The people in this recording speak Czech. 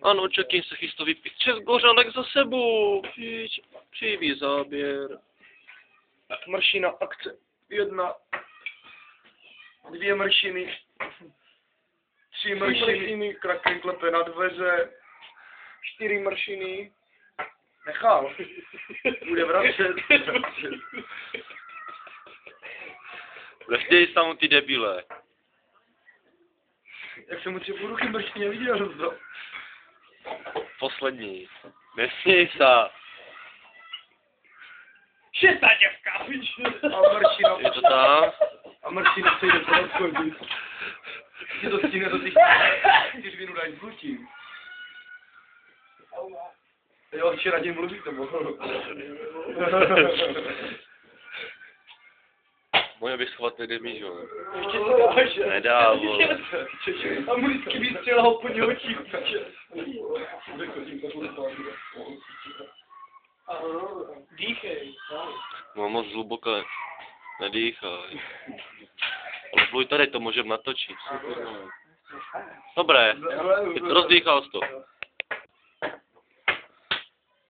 Ano, čekým se chystá vypít 6 gořanek za sebou. Přijví záběr. Mršina, akce. 1, 2 mršiny, 3 mršiny, Kraken klepe na dveře, 4 mršiny, nechal, bude vracet. Nesměj se mu ty debile. Jak jsem mu 3 ruchy mršině viděl, to. Poslední. Nesměj se. 6 děvka, a mršina. Je to tam? A mršina se jde to odchodit. Ti to stihne do těch 4 minut až zlutím. Jo, včera tím mluví to bylo. Moje bych schvat nedemí, jo. Ještě to dáš, že? Nedá, vole. A mu vždycky vystřelal po něho očích. Dýchej. No moc hluboko nedýchaj. Ale pluj tady, to můžeme natočit. Dobré, rozdýchal jsi to.